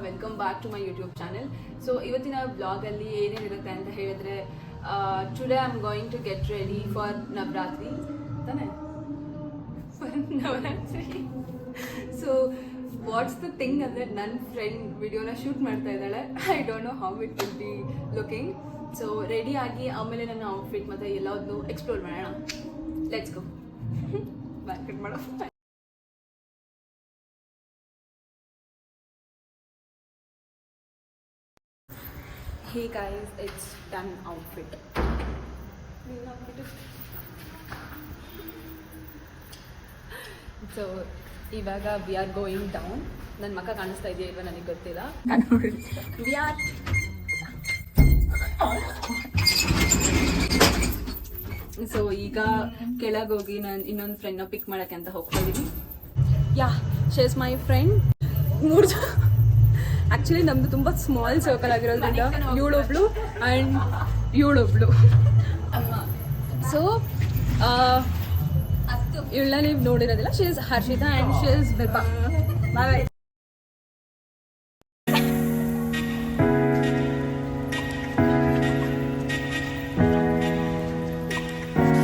Welcome back to my YouTube channel. So ಇವತ್ತಿನ ಬ್ಲಾಗಲ್ಲಿ ಏನೇನಿರುತ್ತೆ ಅಂತ ಹೇಳಿದ್ರೆ, today I am going to get ready for Navratri ತಾನೆ, for Navratri. So what's the thing ಅಂದರೆ ನನ್ನ ಫ್ರೆಂಡ್ ವಿಡಿಯೋನ ಶೂಟ್ ಮಾಡ್ತಾ ಇದ್ದಾಳೆ. I don't know how it will be looking. So ready ಆಗಿ ಆಮೇಲೆ ನನ್ನ ಔಟ್ಫಿಟ್ ಮತ್ತು ಎಲ್ಲದನ್ನು ಎಕ್ಸ್ಪ್ಲೋರ್ ಮಾಡೋಣ. Let's go. ಮಾರ್ಕೆಟ್ ಮಾಡೋ. Hey guys, it's done outfit. So ಇವಾಗ ವಿ ಆರ್ ಗೋಯಿಂಗ್ ಡೌನ್. ನನ್ನ ಮಕ್ಕ ಕಾಣಿಸ್ತಾ ಇದೆಯಾ ಇಲ್ವಾ ನನಗೆ ಗೊತ್ತಿಲ್ಲ. ವಿ ಆರ್ ಸೊ ಈಗ ಕೆಳಗೆ ಹೋಗಿ ನಾನು ಇನ್ನೊಂದು ಫ್ರೆಂಡ್ನ ಪಿಕ್ ಮಾಡೋಕ್ಕೆ ಅಂತ ಹೋಗ್ತಾ ಇದ್ದೀನಿ. ಯಾ, ಶಿ ಇಸ್ ಮೈ ಫ್ರೆಂಡ್. ಮೂರು ಆ್ಯಕ್ಚುಲಿ ನಮ್ಮದು ತುಂಬ ಸ್ಮಾಲ್ ಸರ್ಕಲ್ ಆಗಿರೋದ್ರಿಂದ ಇವಳೊಬ್ಳು ಆ್ಯಂಡ್ ಇವಳೊಬ್ಳು. ಸೊ ಇವಳನ್ನ ನೀವು ನೋಡಿರೋದಿಲ್ಲ. She is Harshita and she is Vibha. Bye.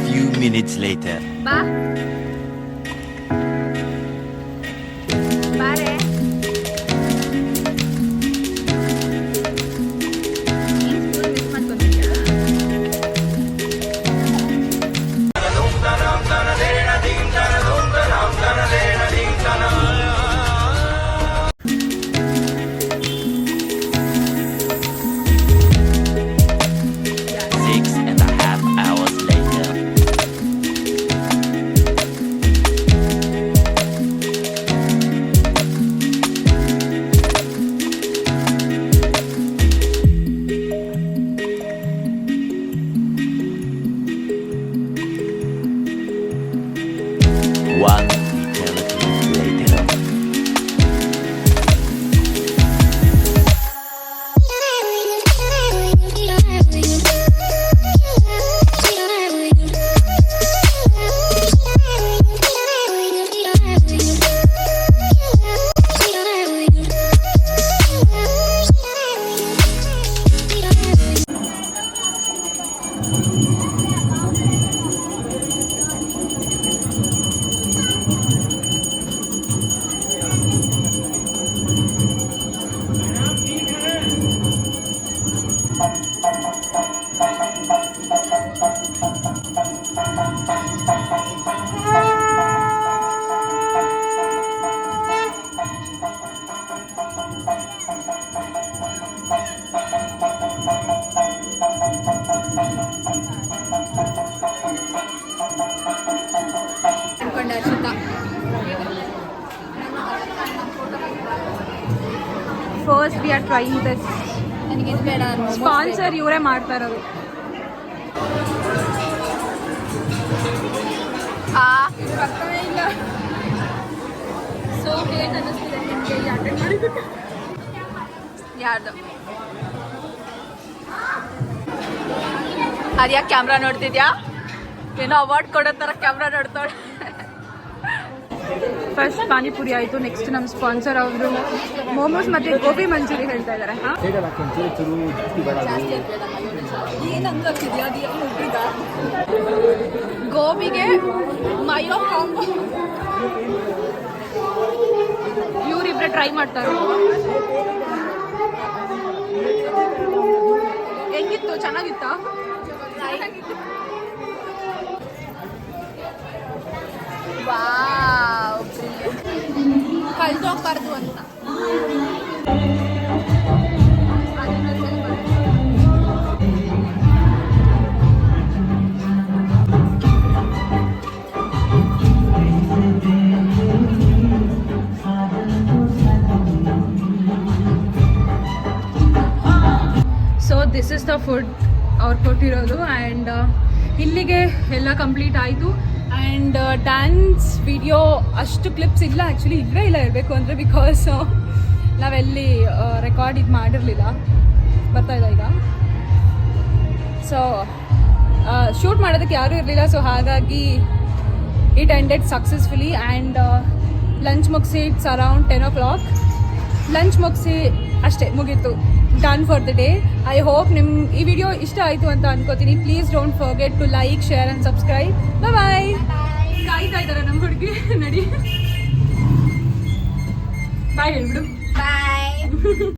Few minutes later. ಬಾ ಬಾರೆ. One eternity later. First we are trying this. Sponsor ಇವರೇ ಮಾಡ್ತಾ ಇರೋದು. ಇಲ್ಲ ಸೊ ಹೇಗೆ ಅನ್ನಿಸ್ತಿದೆ ನಿಮಗೆ ಈ ಅಟೆಂಡ್ ಮಾಡಿದ್ದು? ಯಾರ್ದು ಅದ್ಯಾಕೆ ಕ್ಯಾಮ್ರಾ ನೋಡ್ತಿದ್ಯಾ? ಏನೋ ಅವಾರ್ಡ್ ಕೊಡೋ ಥರ ಕ್ಯಾಮ್ರಾ ನೋಡ್ತಾಳೆ. ಫಸ್ಟ್ ಪಾನಿಪುರಿ ಆಯಿತು. ನೆಕ್ಸ್ಟ್ ನಮ್ಮ ಸ್ಪಾನ್ಸರ್ ಅವರು ಮೋಮೋಸ್ ಮತ್ತು ಗೋಬಿ ಮಂಚೂರಿ ಹೇಳ್ತಾ ಇದ್ದಾರೆ. ಗೋಬಿಗೆ ಮೈಯೋ ಕಾಂಬೋ ಇವರಿಬ್ಬರೇ ಟ್ರೈ ಮಾಡ್ತಾರೆ. ಹೆಂಗಿತ್ತು? ಚೆನ್ನಾಗಿತ್ತಾ? ವಾವ್, ಕಳ್ದೋಗ್ಬಾರ್ದು ಅಂತ. So this is the food ಅವ್ರು ಕೊಟ್ಟಿರೋದು. ಆ್ಯಂಡ್ ಇಲ್ಲಿಗೆ ಎಲ್ಲ ಕಂಪ್ಲೀಟ್ ಆಯಿತು. ಆ್ಯಂಡ್ ಡ್ಯಾನ್ಸ್ ವಿಡಿಯೋ ಅಷ್ಟು ಕ್ಲಿಪ್ಸ್ ಇಲ್ಲ, ಆ್ಯಕ್ಚುಲಿ ಇಲ್ಲವೇ ಇಲ್ಲ ಇರಬೇಕು ಅಂದರೆ, ಬಿಕಾಸ್ ನಾವೆಲ್ಲಿ ರೆಕಾರ್ಡ್ ಇದು ಮಾಡಿರಲಿಲ್ಲ. ಬರ್ತಾಯಿಲ್ಲ ಈಗ. ಸೊ ಶೂಟ್ ಮಾಡೋದಕ್ಕೆ ಯಾರೂ ಇರಲಿಲ್ಲ. ಸೊ ಹಾಗಾಗಿ it ended successfully. And lunch ಮುಗಿಸಿ ಇಟ್ಸ್ ಅರೌಂಡ್ 10 o'clock. ಲಂಚ್ ಮುಗಿಸಿ ಅಷ್ಟೇ ಮುಗೀತು, done for the day. I hope ನಿಮ್ಗೆ ಈ ವಿಡಿಯೋ ಇಷ್ಟ ಆಯಿತು ಅಂತ ಅನ್ಕೋತೀನಿ. Please don't forget to like, share and subscribe. Bye. ಕಾಯ್ತಾ ಇದ್ದಾರೆ ನಮ್ಮ ಹುಡುಗಿ, ನಡಿ ಬಾಯ್ ಹೇಳ್ಬಿಡು. ಬಾಯ್.